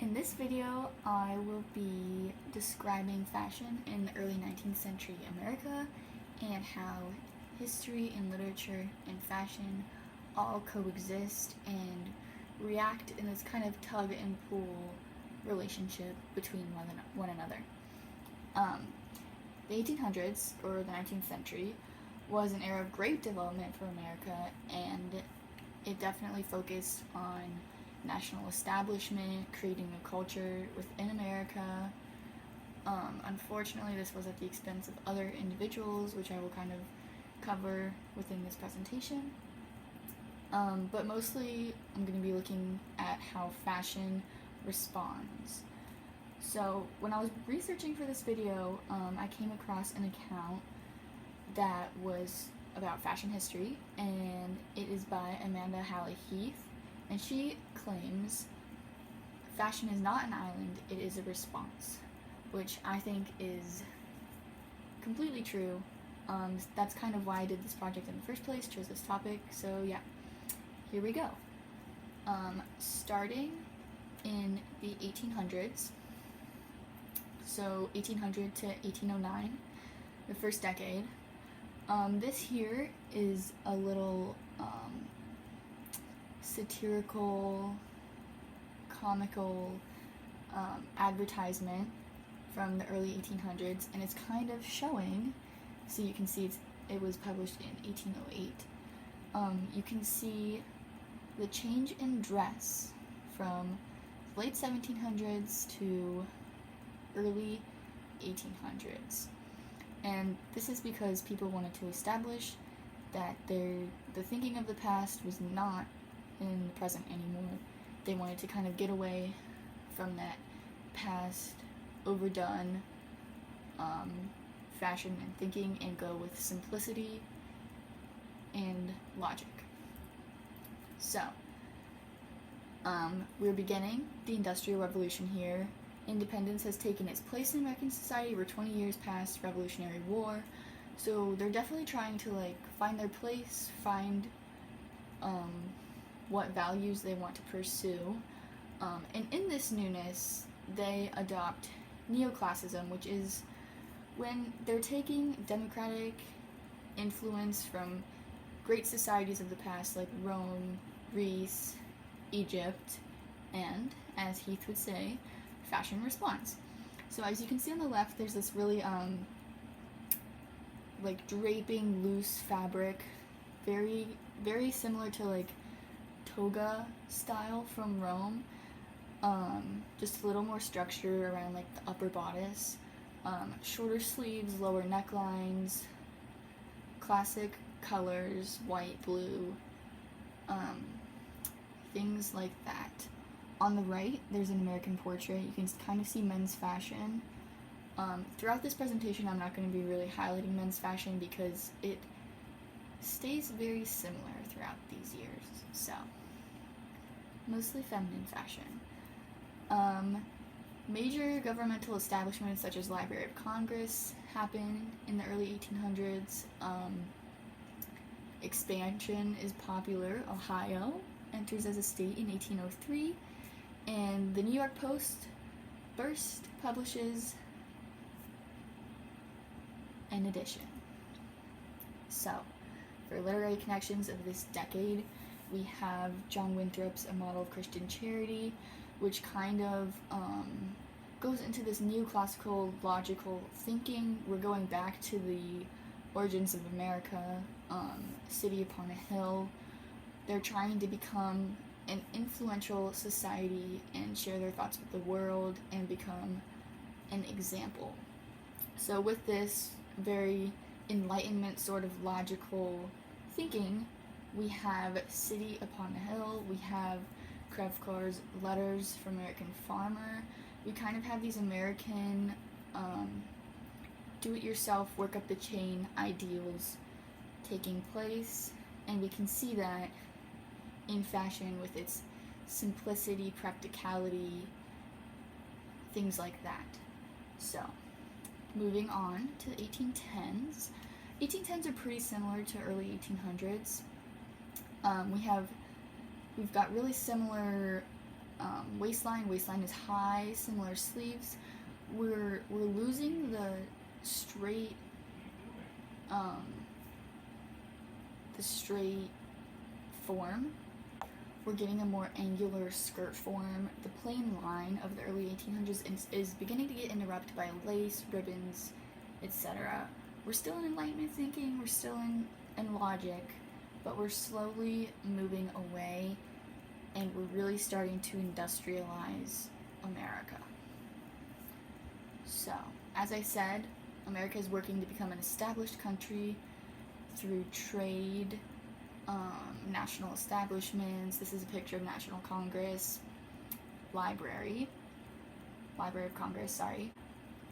In this video, I will be describing fashion in the early 19th century America and how history and literature and fashion all coexist and react in this kind of tug and pull relationship between one another. Um, the 1800s, or the 19th century, was an era of great development for America, and it definitely focused on national establishment, creating a culture within America. Unfortunately, this was at the expense of other individuals, which I will kind of cover within this presentation. But mostly, I'm going to be looking at how fashion responds. So, when I was researching for this video, I came across an account that was about fashion history, and it is by Amanda Halley Heath, and she claims fashion is not an island, it is a response, which I think is completely true. That's kind of why I did this project in the first place, chose this topic, so yeah, here we go. Starting in the 1800s, so 1800 to 1809, the first decade. This here is a little satirical, comical advertisement from the early 1800s, and it's kind of showing, so you can see it was published in 1808. You can see the change in dress from late 1700s to early 1800s. And this is because people wanted to establish that the thinking of the past was not in the present anymore. They wanted to kind of get away from that past, overdone fashion and thinking and go with simplicity and logic. So, we're beginning the Industrial Revolution here. Independence has taken its place in American society. We're 20 years past Revolutionary War, so they're definitely trying to find their place, find what values they want to pursue, and in this newness, they adopt neoclassicism, which is when they're taking democratic influence from great societies of the past like Rome, Greece, Egypt, and, as Heath would say, fashion response. So as you can see on the left, there's this really draping loose fabric, very very similar to toga style from Rome. Just a little more structure around the upper bodice, shorter sleeves, lower necklines, classic colors, white, blue, things like that. On the right, there's an American portrait. You can kind of see men's fashion. Throughout this presentation, I'm not going to be really highlighting men's fashion because it stays very similar throughout these years. So, mostly feminine fashion. Major governmental establishments such as Library of Congress happened in the early 1800s. Expansion is popular. Ohio enters as a state in 1803. And the New York Post first publishes an edition. So, for literary connections of this decade, we have John Winthrop's A Model of Christian Charity, which kind of goes into this neoclassical logical thinking. We're going back to the origins of America, city upon a hill. They're trying to become an influential society and share their thoughts with the world and become an example. So with this very Enlightenment sort of logical thinking, we have City Upon a Hill, we have Krevkar's Letters from American Farmer. We kind of have these American do-it-yourself, work up the chain ideals taking place, and we can see that in fashion with its simplicity, practicality, things like that. So, moving on to the 1810s. 1810s are pretty similar to early 1800s. We've got really similar waistline. Waistline is high, similar sleeves. We're losing the straight form. We're getting a more angular skirt form. The plain line of the early 1800s is beginning to get interrupted by lace, ribbons, etc. We're still in Enlightenment thinking, we're still in logic, but we're slowly moving away, and we're really starting to industrialize America. So, as I said, America is working to become an established country through trade, national establishments. This is a picture of National Congress, Library of Congress, sorry.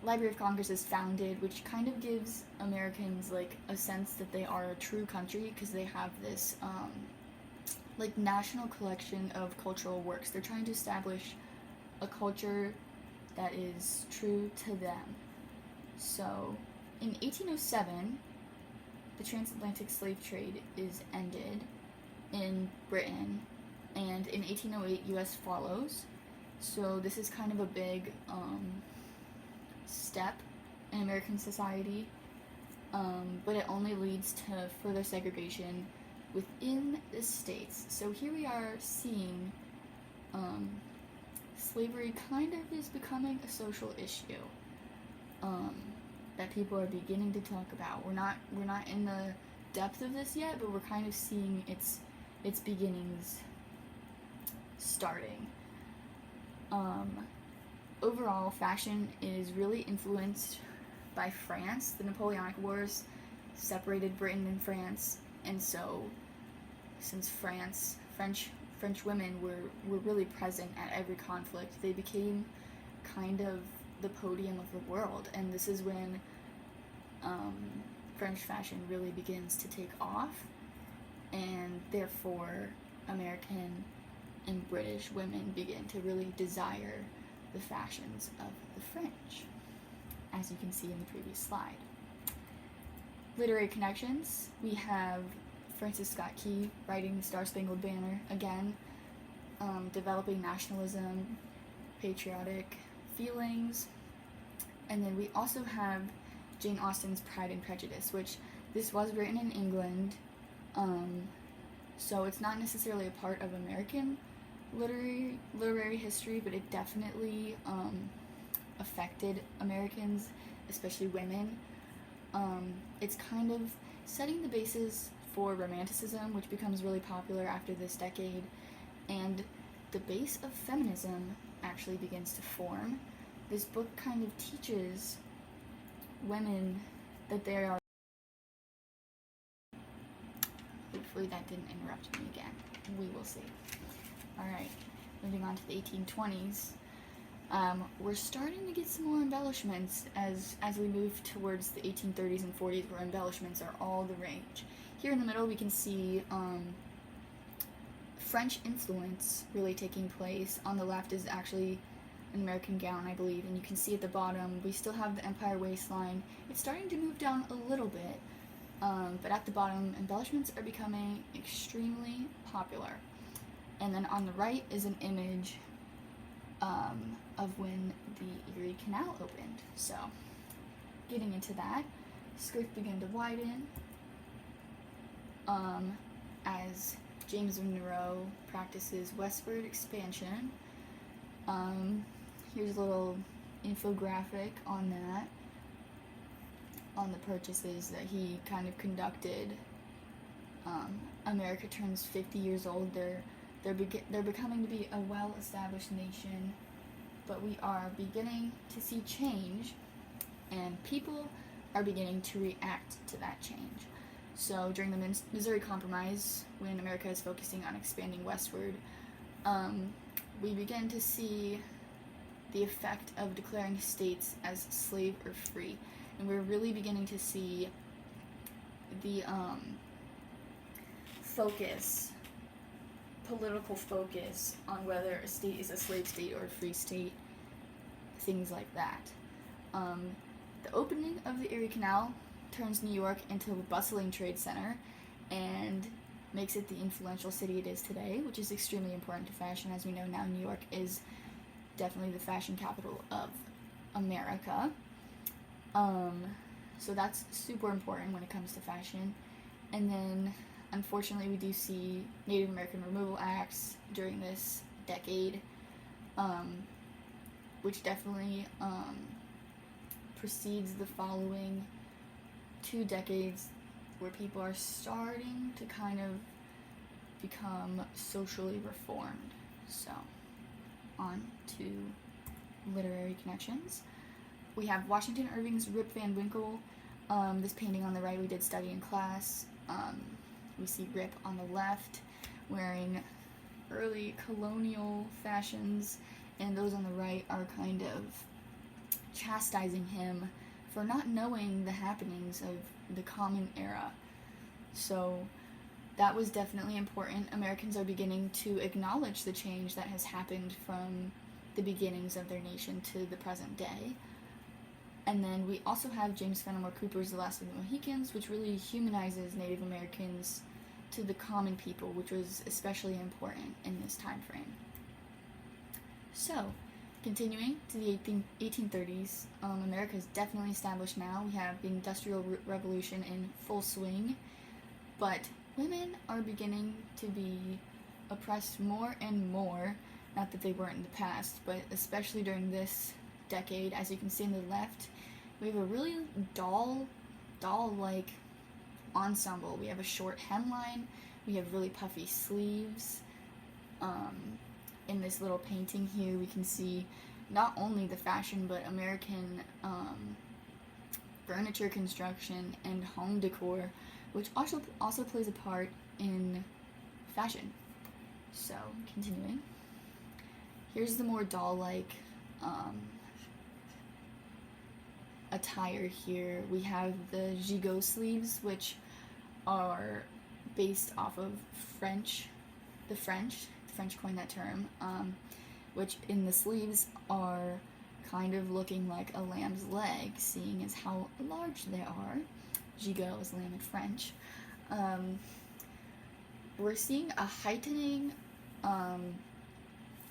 Library of Congress is founded, which kind of gives Americans like a sense that they are a true country because they have this like national collection of cultural works. They're trying to establish a culture that is true to them. So, in 1807, the transatlantic slave trade is ended in Britain, and in 1808, U.S. follows. So this is kind of a big step in American society, but it only leads to further segregation within the states. So here we are seeing slavery kind of is becoming a social issue that people are beginning to talk about. We're not in the depth of this yet, but we're kind of seeing its beginnings starting. Overall, fashion is really influenced by France. The Napoleonic Wars separated Britain and France, and so since French women were really present at every conflict, they became kind of the podium of the world, and this is when French fashion really begins to take off, and therefore American and British women begin to really desire the fashions of the French, as you can see in the previous slide. Literary connections, we have Francis Scott Key writing the Star-Spangled Banner again, developing nationalism, patriotic feelings, and then we also have Jane Austen's Pride and Prejudice, which this was written in England, so it's not necessarily a part of American literary history, but it definitely affected Americans, especially women. It's kind of setting the basis for Romanticism, which becomes really popular after this decade, and the base of feminism actually begins to form. This book kind of teaches women that they are... Hopefully that didn't interrupt me again. We will see. Alright, moving on to the 1820s. We're starting to get some more embellishments as we move towards the 1830s and 40s, where embellishments are all the rage. Here in the middle we can see French influence really taking place. On the left is actually an American gown, I believe, and you can see at the bottom we still have the empire waistline. It's starting to move down a little bit, but at the bottom embellishments are becoming extremely popular. And then on the right is an image of when the Erie Canal opened. So, getting into that, skirts begin to widen as James Monroe practices westward expansion. Here's a little infographic on that, on the purchases that he kind of conducted. America turns 50 years old. They're becoming to be a well-established nation, but we are beginning to see change, and people are beginning to react to that change. So during the Missouri Compromise, when America is focusing on expanding westward, we begin to see the effect of declaring states as slave or free, and we're really beginning to see the political focus on whether a state is a slave state or a free state, things like that. The opening of the Erie Canal turns New York into a bustling trade center, and makes it the influential city it is today, which is extremely important to fashion. As we know now, New York is definitely the fashion capital of America. So that's super important when it comes to fashion. And then, unfortunately, we do see Native American removal acts during this decade, which definitely precedes the following 2 decades where people are starting to kind of become socially reformed. So, on to literary connections. We have Washington Irving's Rip Van Winkle. This painting on the right we did study in class. We see Rip on the left wearing early colonial fashions, and those on the right are kind of chastising him for not knowing the happenings of the Common Era. So that was definitely important. Americans are beginning to acknowledge the change that has happened from the beginnings of their nation to the present day. And then we also have James Fenimore Cooper's The Last of the Mohicans, which really humanizes Native Americans to the common people, which was especially important in this time frame. So, continuing to the 1830s, America is definitely established now. We have the Industrial Revolution in full swing, but women are beginning to be oppressed more and more. Not that they weren't in the past, but especially during this decade. As you can see on the left, we have a really doll-like ensemble. We have a short hemline, we have really puffy sleeves. In this little painting here, we can see not only the fashion, but American furniture construction and home decor, which also plays a part in fashion. So, continuing. Here's the more doll-like attire here. We have the gigot sleeves, which are based off of French. The French coined that term, which in the sleeves are kind of looking like a lamb's leg, seeing as how large they are. Gigot is lamb in French. We're seeing a heightening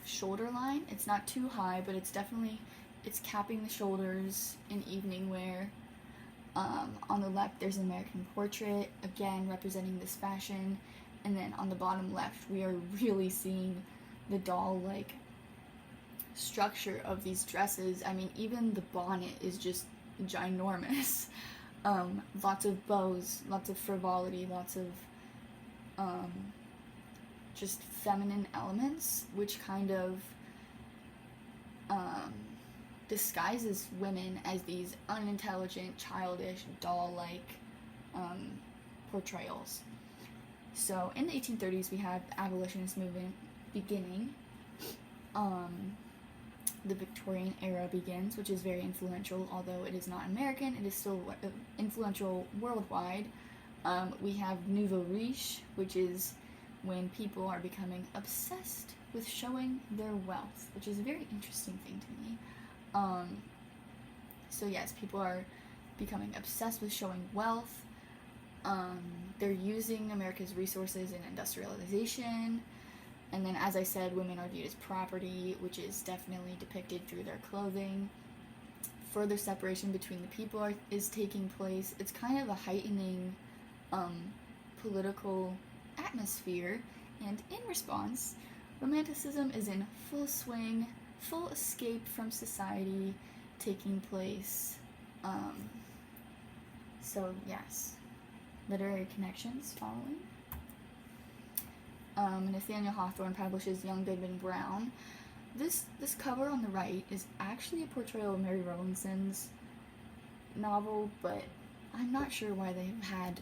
shoulder line. It's not too high, but it's capping the shoulders in evening wear. On the left, there's an American portrait, again representing this fashion. And then on the bottom left, we are really seeing the doll-like structure of these dresses. I mean, even the bonnet is just ginormous. Lots of bows, lots of frivolity, lots of just feminine elements, which kind of disguises women as these unintelligent, childish, doll-like portrayals. So in the 1830s, we have the abolitionist movement beginning. The Victorian era begins, which is very influential. Although it is not American, it is still influential worldwide. We have nouveau riche, which is when people are becoming obsessed with showing their wealth, which is a very interesting thing to me. So yes, people are becoming obsessed with showing wealth. They're using America's resources in industrialization. And then, as I said, women are viewed as property, which is definitely depicted through their clothing. Further separation between the people is taking place. It's kind of a heightening political atmosphere. And in response, Romanticism is in full swing, full escape from society taking place. So, yes. Literary connections following. Nathaniel Hawthorne publishes Young Goodman Brown. This cover on the right is actually a portrayal of Mary Rowlandson's novel, but I'm not sure why they had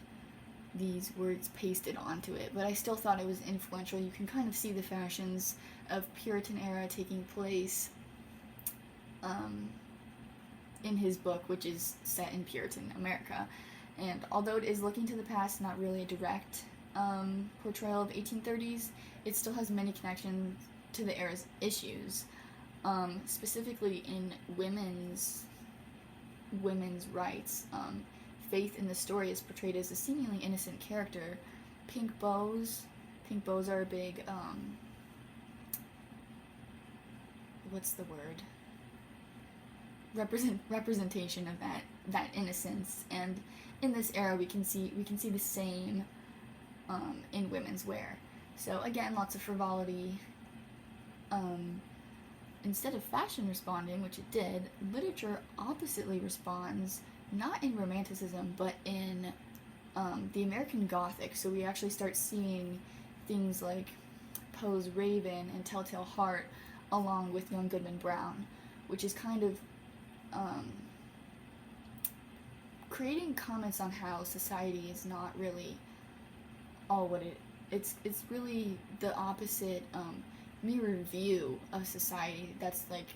these words pasted onto it, but I still thought it was influential. You can kind of see the fashions of Puritan era taking place in his book, which is set in Puritan America. And although it is looking to the past, not really a direct portrayal of 1830s, it still has many connections to the era's issues, specifically in women's rights. Faith in the story is portrayed as a seemingly innocent character, pink bows. Pink bows are a big, what's the word? Representation of that innocence. And in this era, we can see the same in women's wear. So again, lots of frivolity. Instead of fashion responding, which it did, literature oppositely responds, not in Romanticism, but in the American Gothic. So we actually start seeing things like Poe's Raven and Telltale Heart along with Young Goodman Brown, which is kind of creating comments on how society is not really all what it's really the opposite mirror view of society that's like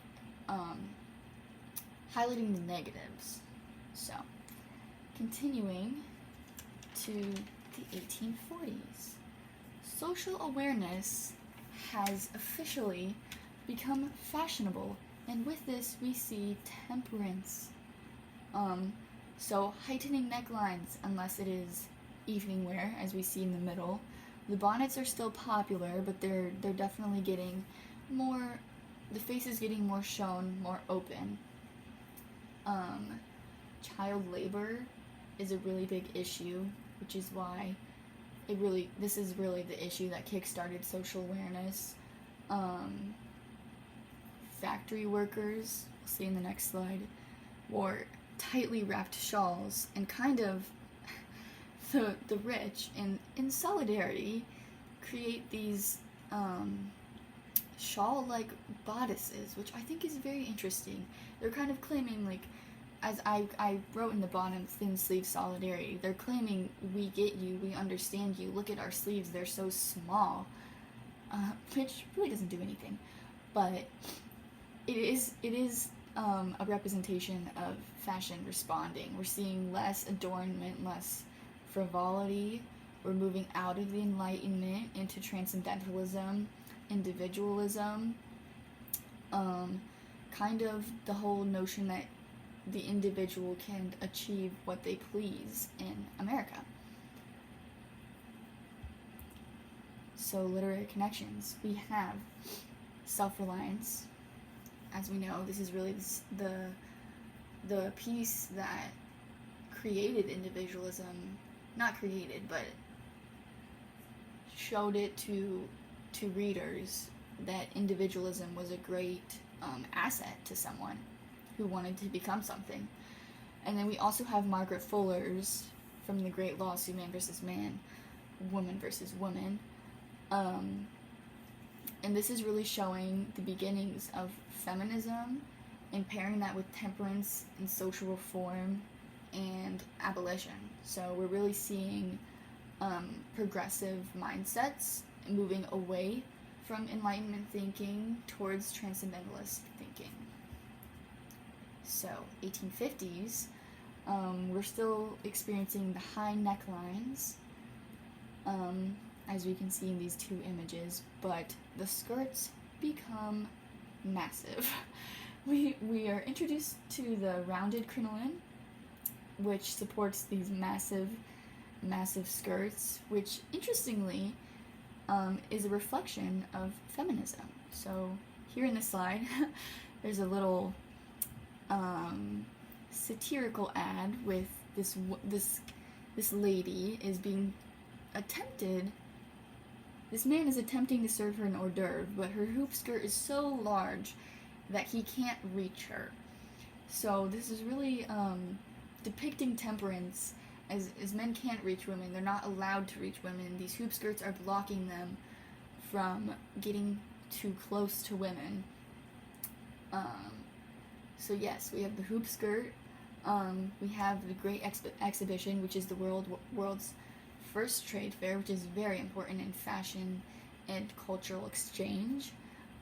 highlighting the negatives. So continuing to the 1840s, social awareness has officially become fashionable, and with this we see temperance. So heightening necklines, unless it is evening wear, as we see in the middle. The bonnets are still popular, but they're definitely getting more, the face is getting more shown, more open. Child labor is a really big issue, which is why this is really the issue that kickstarted social awareness. Factory workers, we'll see in the next slide, wore tightly wrapped shawls, and kind of the rich, and in solidarity, create these shawl-like bodices, which I think is very interesting. They're kind of claiming, like, as I wrote in the bottom, thin sleeve solidarity, they're claiming, we get you, we understand you, look at our sleeves, they're so small, which really doesn't do anything, but it is a representation of fashion responding. We're seeing less adornment, less frivolity. We're moving out of the Enlightenment into transcendentalism, individualism, kind of the whole notion that the individual can achieve what they please in America. So literary connections. We have self-reliance. As we know, this is really the piece that created individualism, not created, but showed it to readers that individualism was a great asset to someone who wanted to become something. And then we also have Margaret Fuller's from The Great Lawsuit, Man versus Man, Woman versus Woman. And this is really showing the beginnings of feminism and pairing that with temperance and social reform and abolition. So we're really seeing progressive mindsets moving away from Enlightenment thinking towards transcendentalist thinking. So 1850s, we're still experiencing the high necklines, as we can see in these two images, but the skirts become massive. We are introduced to the rounded crinoline, which supports these massive skirts, which interestingly is a reflection of feminism. So here in this slide, there's a little satirical ad with this lady is being attempted. This man is attempting to serve her an hors d'oeuvre, but her hoop skirt is so large that he can't reach her. So this is really depicting temperance, as men can't reach women. They're not allowed to reach women. These hoop skirts are blocking them from getting too close to women. So yes, we have the hoop skirt. We have the Great Exhibition, which is the world's first trade fair, which is very important in fashion and cultural exchange.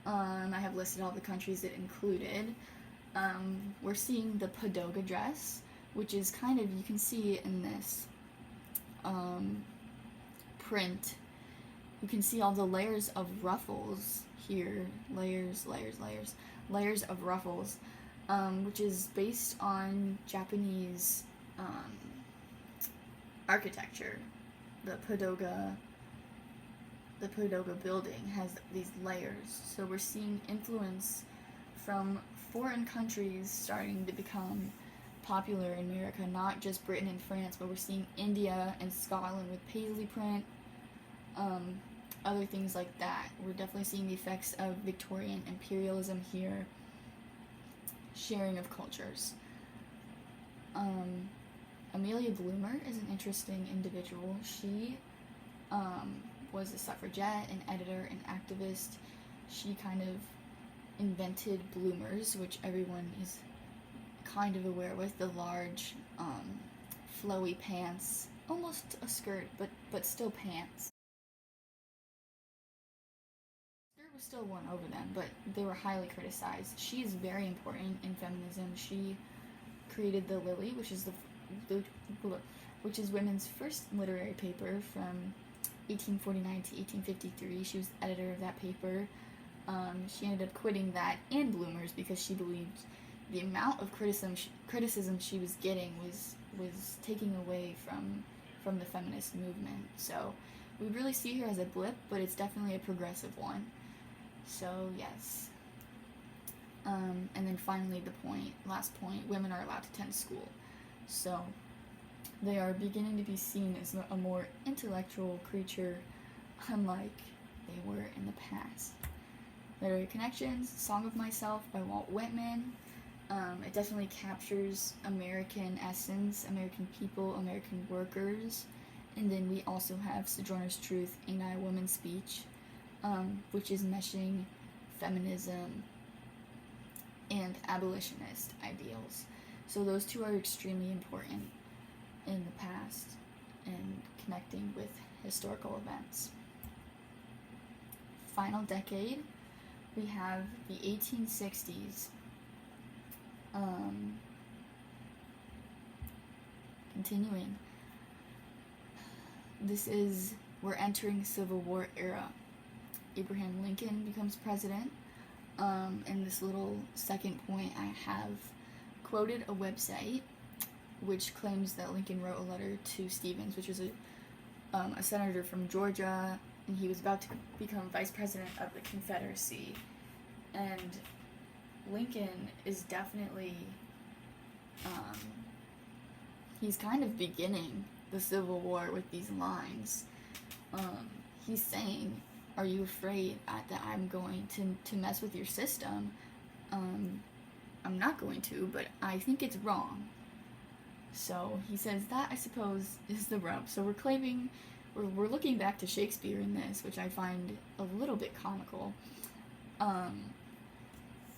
I have listed all the countries it included. We're seeing the Padoga dress, which is kind of, you can see it in this print. You can see all the layers of ruffles here, layers of ruffles, which is based on Japanese architecture, the Padoga building has these layers. So we're seeing influence from foreign countries starting to become popular in America, not just Britain and France, but we're seeing India and Scotland with paisley print, other things like that. We're definitely seeing the effects of Victorian imperialism here, sharing of cultures. Amelia Bloomer is an interesting individual. She was a suffragette, an editor, an activist. She kind of invented bloomers, which everyone is kind of aware with, the large, flowy pants, almost a skirt, but still pants. The skirt was still worn over them, but they were highly criticized. She is very important in feminism. She created the Lily, which is women's first literary paper from 1849 to 1853. She was editor of that paper. She ended up quitting that and Bloomers because she believed the amount of criticism she was getting was taking away from the feminist movement. So we really see her as a blip, but it's definitely a progressive one. So yes. And then finally last point, women are allowed to attend school. So they are beginning to be seen as a more intellectual creature, unlike they were in the past. Literary Connections, Song of Myself by Walt Whitman. It definitely captures American essence, American people, American workers. And then we also have Sojourner's Truth, Ain't I a Woman's Speech, which is meshing feminism and abolitionist ideals. So those two are extremely important in the past and connecting with historical events. Final decade, we have the 1860s. Continuing. We're entering Civil War era. Abraham Lincoln becomes president. In this little second point, I have quoted a website which claims that Lincoln wrote a letter to Stevens, which was a senator from Georgia, and he was about to become vice president of the Confederacy. And Lincoln is definitely, he's kind of beginning the Civil War with these lines. He's saying, are you afraid that I'm going to mess with your system? I'm not going to, but I think it's wrong. So he says that, I suppose, is the rub. So we're looking back to Shakespeare in this, which I find a little bit comical.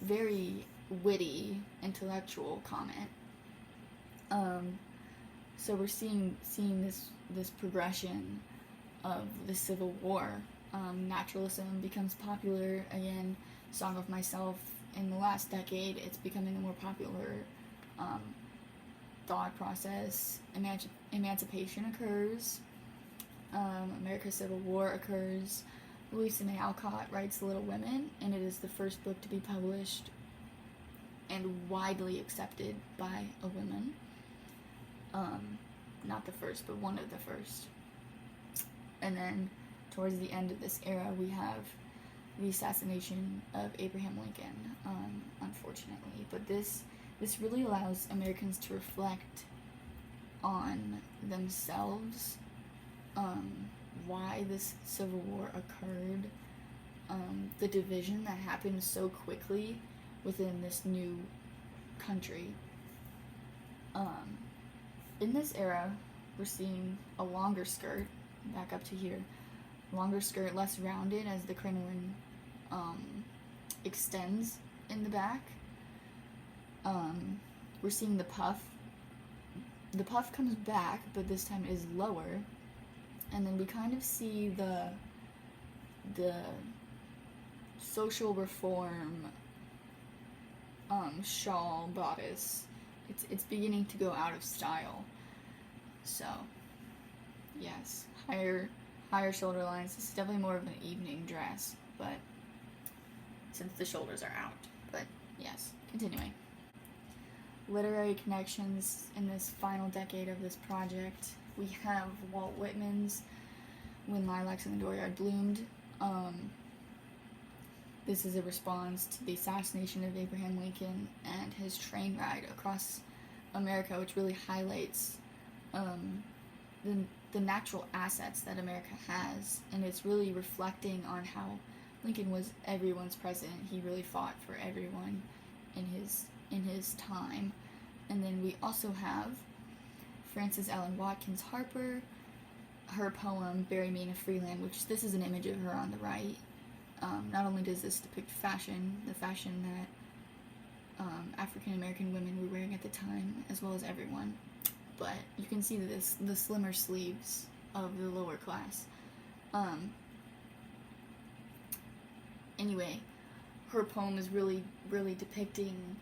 Very witty, intellectual comment. So we're seeing this progression of the Civil War. Naturalism becomes popular again. Song of Myself, in the last decade, it's becoming a more popular thought process. Emancipation occurs. America's Civil War occurs. Louisa May Alcott writes Little Women, and it is the first book to be published and widely accepted by a woman. Not the first, but one of the first. And then towards the end of this era, we have the assassination of Abraham Lincoln, unfortunately. But this really allows Americans to reflect on themselves, why this Civil War occurred, the division that happened so quickly within this new country. In this era, we're seeing a longer skirt, back up to here, longer skirt, less rounded as the crinoline extends in the back. We're seeing the puff. The puff comes back, but this time is lower. And then we kind of see the social reform shawl bodice. It's beginning to go out of style. So, yes, higher shoulder lines. This is definitely more of an evening dress, but since the shoulders are out. But yes, continuing. Literary connections in this final decade of this project. We have Walt Whitman's when lilacs in the dooryard bloomed. This is a response to the assassination of Abraham Lincoln and his train ride across America, which really highlights the natural assets that America has, and it's really reflecting on how Lincoln was everyone's president. He really fought for everyone in his time. And then we also have Frances Ellen Watkins Harper, her poem "Bury Me in a Free Land," which this is an image of her on the right. Not only does this depict fashion, the fashion that African American women were wearing at the time, as well as everyone, but you can see the slimmer sleeves of the lower class. Anyway, her poem is really, really depicting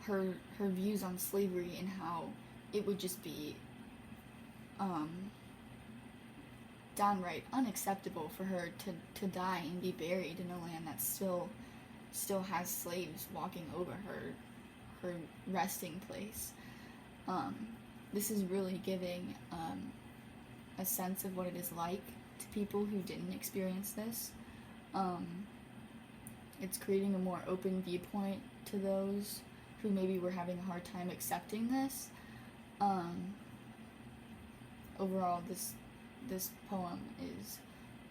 her views on slavery and how it would just be downright unacceptable for her to die and be buried in a land that still has slaves walking over her resting place. This is really giving a sense of what it is like to people who didn't experience this. It's creating a more open viewpoint to those who maybe were having a hard time accepting this. Overall, this poem is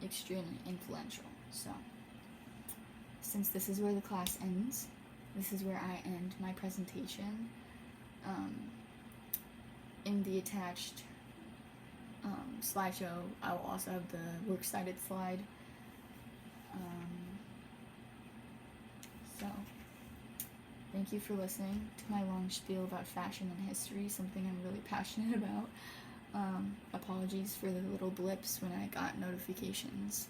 extremely influential. So, since this is where the class ends, this is where I end my presentation. In the attached slideshow, I will also have the works cited slide. So, thank you for listening to my long spiel about fashion and history, something I'm really passionate about. Apologies for the little blips when I got notifications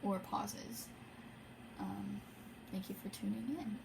or pauses. Thank you for tuning in.